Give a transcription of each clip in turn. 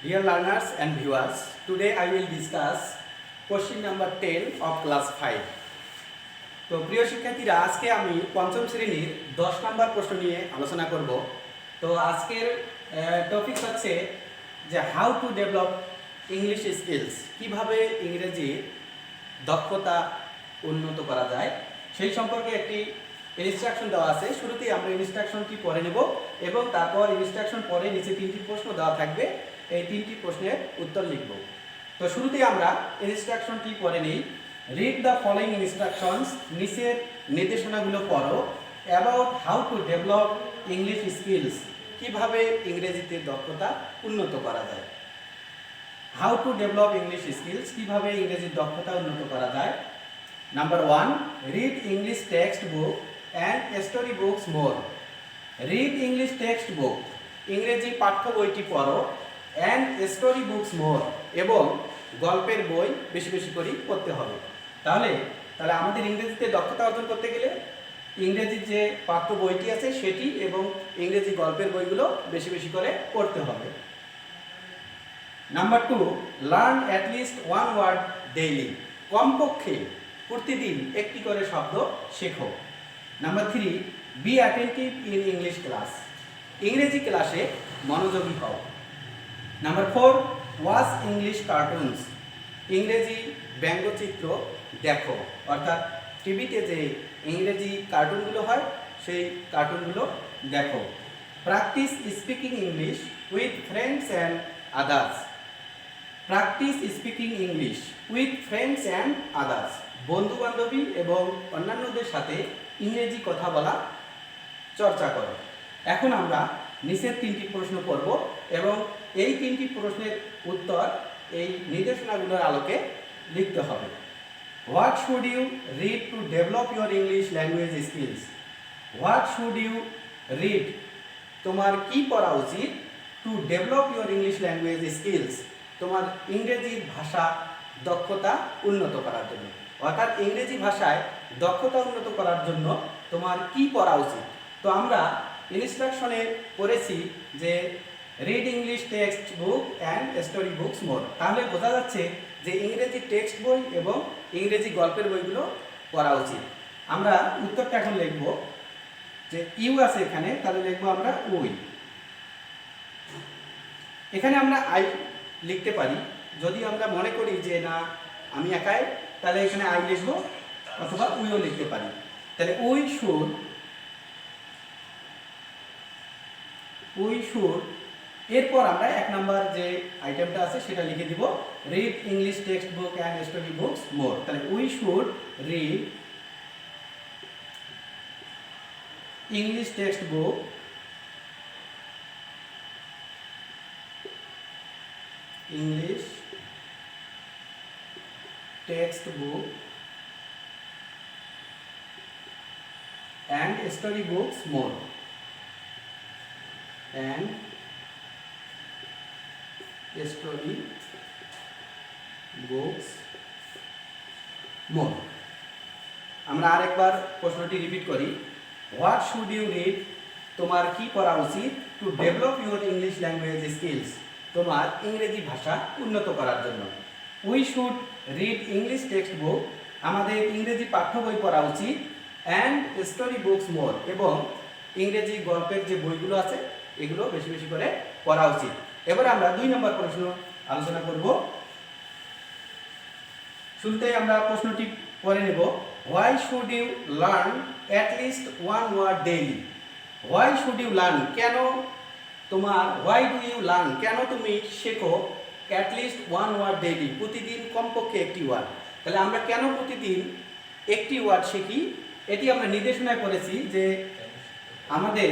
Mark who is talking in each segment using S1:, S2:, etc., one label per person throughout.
S1: Dear learners and viewers, today I will discuss question number 10 of class 5. তো প্রিয় শিক্ষার্থীরা, আজকে আমি পঞ্চম শ্রেণীর 10 নম্বর প্রশ্ন নিয়ে আলোচনা করব। তো আজকের টপিক হচ্ছে যে how to develop English skills, কিভাবে ইংরেজি দক্ষতা উন্নত করা যায় সেই সম্পর্কে একটি ইনস্ট্রাকশন দেওয়া আছে। শুরুতেই আমরা ইনস্ট্রাকশনটি পড়ে নেব এবং তারপর ইনস্ট্রাকশন পরে নিচে 3টি প্রশ্ন দেওয়া থাকবে, এই 3টি প্রশ্নের উত্তর লিখব। তো শুরুতেই আমরা ইনস্ট্রাকশনটি পড়ে নিই। রিড দ্য ফলোইং ইনস্ট্রাকশনস, নিচের নির্দেশনাগুলো পড়ো। About how to develop English skills, কিভাবে ইংরেজিতে দক্ষতা উন্নত করা যায়। How to develop English skills, কিভাবে ইংরেজির দক্ষতা উন্নত করা যায়। Number 1, read English textbook and story books more. Read English text book, ইংরেজি পাঠ্য বইটি পড়ো। অ্যান্ড স্টোরি বুকস মোর, এবং গল্পের বই বেশি বেশি করে পড়তে হবে। তাহলে আমাদের ইংরেজিতে দক্ষতা অর্জন করতে গেলে ইংরেজির যে পাঠ্য বইটি আছে সেটি এবং ইংরেজি গল্পের বইগুলো বেশি বেশি করে পড়তে হবে। Number 2, learn at least one word daily. কমপক্ষে প্রতিদিন একটি করে শব্দ শেখো। Number 3, be attentive in English class. ইংরেজি ক্লাসে মনোযোগী হও। Number 4, watch English cartoons. ইংরেজি ব্যঙ্গচিত্র দেখো, অর্থাৎ টিভিতে যে ইংরেজি কার্টুনগুলো হয় সেই কার্টুনগুলো দেখো। Practice speaking English with friends and others. Practice speaking English with friends and others. বন্ধু বান্ধবী এবং অন্যান্যদের সাথে ইংরেজি কথা বলা চর্চা করো। এখন আমরা নিচের 3টি প্রশ্ন পড়ব এবং এই 3টি প্রশ্নের উত্তর এই নির্দেশনাগুলোর আলোকে লিখতে হবে। What should you read to develop your English language skills. What should you read, তোমার কি পড়া উচিত। To develop your English language skills, তোমার ইংরেজি ভাষা দক্ষতা উন্নত করার জন্য। অর্থাৎ ইংরেজি ভাষায় দক্ষতা উন্নত করার জন্য তোমার কি পড়া উচিত। তো আমরা ইনস্ট্রাকশনে পড়েছি যে read English textbook and story books more. তাহলে বোঝা যাচ্ছে যে ইংরেজি টেক্সট বই এবং ইংরেজি গল্পের বইগুলো পড়া উচিত। আমরা উত্তরটা এখন লিখব যে ইউ আছে এখানে, তাহলে লিখবো আমরা উই। এখানে আমরা আই লিখতে পারি, যদি আমরা মনে করি যে না আমি একাই, তাহলে এখানে আই লিখবো, অথবা উইও লিখতে পারি। তাহলে উই শুড, এরপর আমরা 1 নাম্বার যে আইটেমটা আছে সেটা লিখে দিব, read English textbook and story books more. তাহলে we should read English textbook English textbook and story books more. And story books more. আমরা আরেকবার প্রশ্নটি রিপিট করি। হোয়াট শুড ইউ রিড, তোমার কি পড়া উচিত। To develop your English language skills, তোমার ইংরেজি ভাষা উন্নত করার জন্য। We should read English text book, আমাদের ইংরেজি পাঠ্য বই পড়া উচিত। অ্যান্ড স্টোরি বুকস মোর, এবং ইংরেজি গল্পের যে বইগুলো আছে এগুলো বেশি বেশি করে পড়া উচিত। এবার আমরা 2 নম্বর প্রশ্ন আলোচনা করব। শুরুতেই আমরা প্রশ্নটি পড়ে নেব। Why should you learn at least one word daily. Why should you learn, কেন তোমার, হোয়াই ডু ইউ লার্ন, কেন তুমি শেখো। At least one word daily, প্রতিদিন কমপক্ষে একটি ওয়ার্ড। তাহলে আমরা কেন প্রতিদিন একটি ওয়ার্ড শিখি, এটি আমরা নির্দেশনায় করেছি যে আমাদের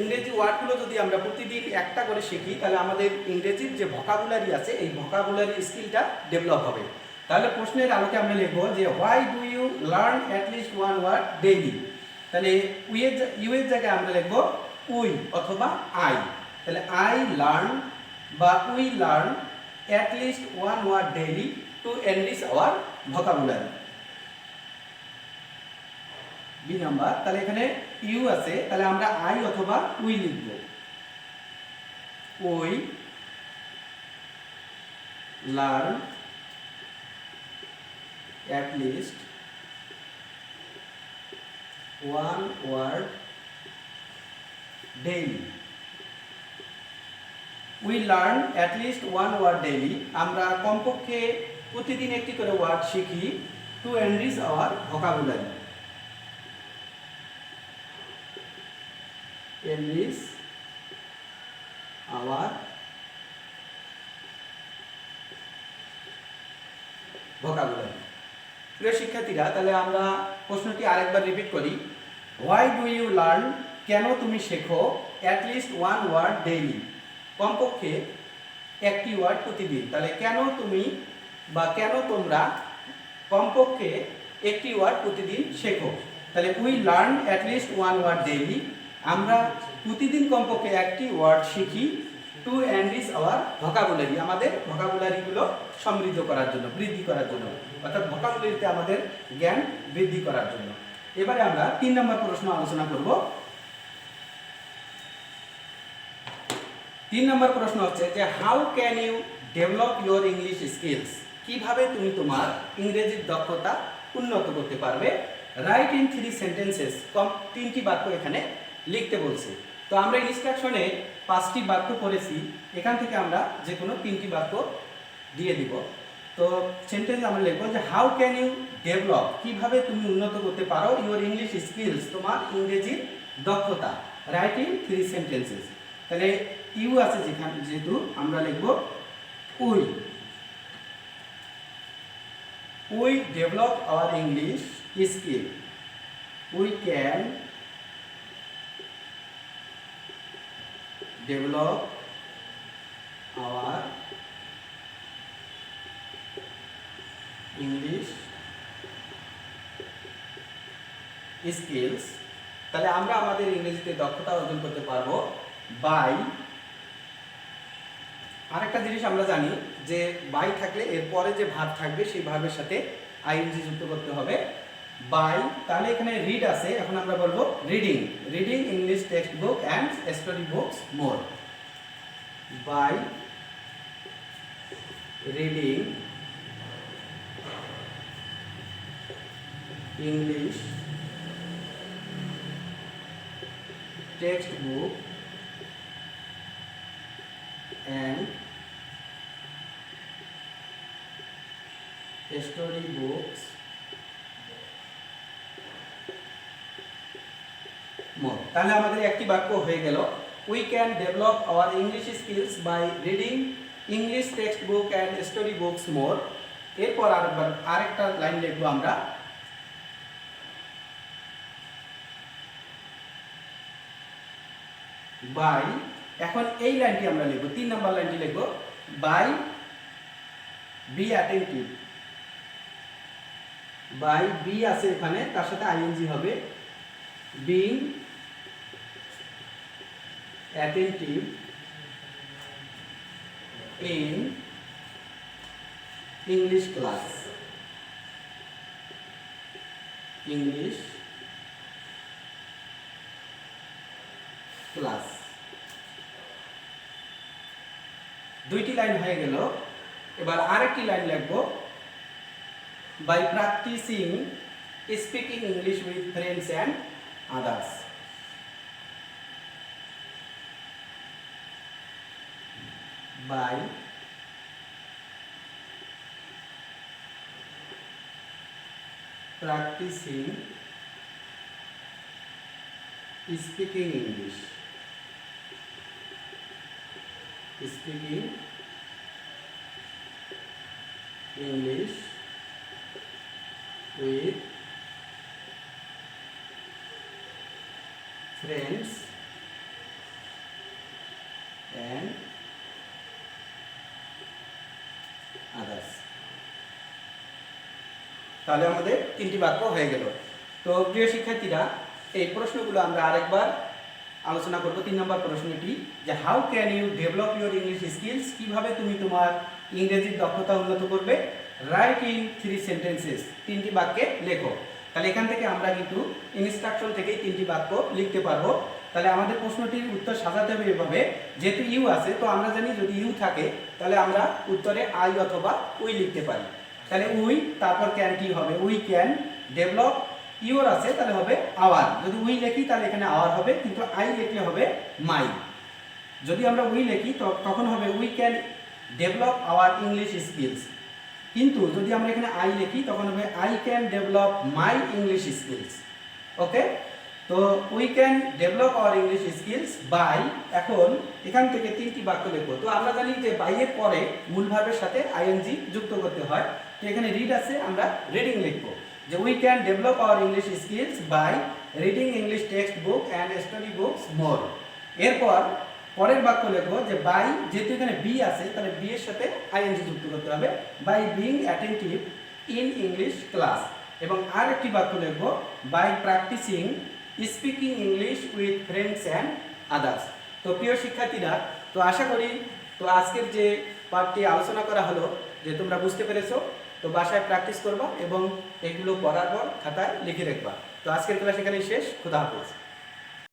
S1: ইংরেজি ওয়ার্ডগুলো যদি আমরা প্রতিদিন একটা করে শিখি, তাহলে আমাদের ইংরেজির যে ভোকাবুলারি আছে এই ভোকাবুলারি স্কিলটা ডেভেলপ হবে। তাহলে প্রশ্নের আলোকে আমরা লিখবো যে why do you learn at least one word daily. তাহলে ইউ এর জায়গায় আমরা লিখবো উই অথবা আই। তাহলে আই লার্ন বা we learn at least one word daily to enrich our vocabulary. B number, তাহলে এখানে ইউ আছে, তাহলে আমরা আই অথবা উই লিখব। We learn at least one word daily. We learn at least one word daily. আমরা কমপক্ষে প্রতিদিন একটি করে ওয়ার্ড শিখি to enrich our vocabulary. Enrich our vocabulary. প্রিয় শিক্ষার্থীরা, তাহলে আমরা প্রশ্নটি আরেকবার রিপিট করি। হোয়াই ডু ইউ লার্ন, কেন তুমি শেখো, at least one word daily, কমপক্ষে একটি ওয়ার্ড প্রতিদিন। তাহলে কেন তুমি বা কেন তোমরা কমপক্ষে একটি ওয়ার্ড প্রতিদিন শেখো। তাহলে we learn at least one word daily, আমরা প্রতিদিন কমপক্ষে একটি ওয়ার্ড শিখি টু এনরিচ আওয়ার ভোকাবুলারি, আমাদের ভোকাবুলারিগুলো সমৃদ্ধ করার জন্য, বৃদ্ধি করার জন্য, অর্থাৎ ভোকাবুলারিতে আমাদের জ্ঞান বৃদ্ধি করার জন্য। এবারে আমরা 3 নম্বর প্রশ্ন আলোচনা করব। 3 নম্বর প্রশ্ন হচ্ছে যে how can you develop your English skills, কিভাবে তুমি তোমার ইংরেজির দক্ষতা উন্নত করতে পারবে। রাইট ইন 3 সেন্টেন্সেস, 3টি বাক্য এখানে লিখতে বলছে। তো আমরা ইনস্ট্রাকশনে 5টি বাক্য পড়েছি, এখান থেকে আমরা যে কোনো 3টি বাক্য দিয়ে দিব। তো সেন্টেন্স আমরা লিখবো যে হাউ ক্যান ইউ ডেভেলপ, কিভাবে তুমি উন্নত করতে পারো ইউর ইংলিশ স্কিলস, তোমার ইংরেজির দক্ষতা। Right in 3 sentences. তাহলে ইউ আছে যেখানে, যেহেতু আমরা লিখবো we, we develop our English skill, we can develop our English skills। তাহলে আমরা আমাদের ইংরেজিতে দক্ষতা অর্জন করতে পারবো বাই, আরেকটা জিনিস আমরা জানি যে বাই থাকলে এরপরে যে ভার্ব থাকবে সেই ভার্বের সাথে আইএনজি যুক্ত করতে হবে বাই। তাহলে এখানে রিড আছে, এখন আমরা বলবো reading, reading English textbook and story books more, by reading English textbook and story books more. তাহলে আমাদের একটি বাক্য হয়ে গেল, we can develop our English skills by reading English textbook and story books more. এরপর আরেকটা line লিখবো আমরা, বাই, এখন এই লাইনটি আমরা লিখবো, 3 নম্বর লাইনটি লিখবো by be attentive, by be আছে এখানে, তার সাথে আইএনজি হবে, being attentive in English class, English class। দুইটি লাইন হয়ে গেল। এবার আরেকটি লাইন লিখবো, by practicing speaking English with friends and others, by practicing speaking English, speaking English with friends and others। তাহলে আমাদের 3টি বাক্য হয়ে গেল। তো প্রিয় শিক্ষার্থীরা, এই প্রশ্নগুলো আমরা আরেকবার আলোচনা করব। 3 নম্বর প্রশ্নটি যে how can you develop your English skills, কিভাবে তুমি তোমার ইংরেজির দক্ষতা উন্নত করবে। রাইট ইন 3 সেন্টেন্সেস, 3টি বাক্যে লেখো। তাহলে এখান থেকে আমরা কিন্তু ইনস্ট্রাকশন থেকেই 3টি বাক্য লিখতে পারবো। তাহলে আমাদের প্রশ্নটির উত্তর সাজাতে হবে এভাবে, যেহেতু ইউ আছে তো আমরা জানি যদি ইউ থাকে তাহলে আমরা উত্তরে আই অথবা উই লিখতে পারি। তাহলে উই তারপর ক্যান কি হবে, উই ক্যান ডেভেলপ, ইউর আছে তাহলে হবে আওয়ার, যদি উই লিখি তাহলে এখানে আওয়ার হবে, কিন্তু আই লিখলে হবে মাই। যদি আমরা উই লিখি তখন হবে we can develop our English skills, কিন্তু যদি আমরা এখানে আই লিখি তখন হবে I can develop my English skills. Okay, তো we can develop our English skills by, এখন এখান থেকে তিনটি বাক্য লিখবো। তো আমরা জানি যে বাই এর পরে মূল ভার্বের সাথে আইএনজি যুক্ত করতে হয়, তো এখানে রিড আছে আমরা রিডিং লিখবো, যে we can develop our English skills by reading English textbook and study books more. এরপর পরের বাক্য লিখবো যে বাই, যেহেতু এখানে বি আছে তাহলে বি এর সাথে আইএনজি যুক্ত করতে হবে, by being attentive in English class. এবং আর একটি বাক্য লিখবো by practicing speaking English with friends and others. তো প্রিয় শিক্ষার্থীরা, তো আশা করি তো আজকের যে পার্টটি আলোচনা করা হলো যে তোমরা বুঝতে পেরেছো। তো বাসায় প্র্যাকটিস করবা এবং এগুলো পড়ার পর খাতায় লিখে রাখবা। তো আজকের ক্লাস এখানেই শেষ। খোদা হাফেজ।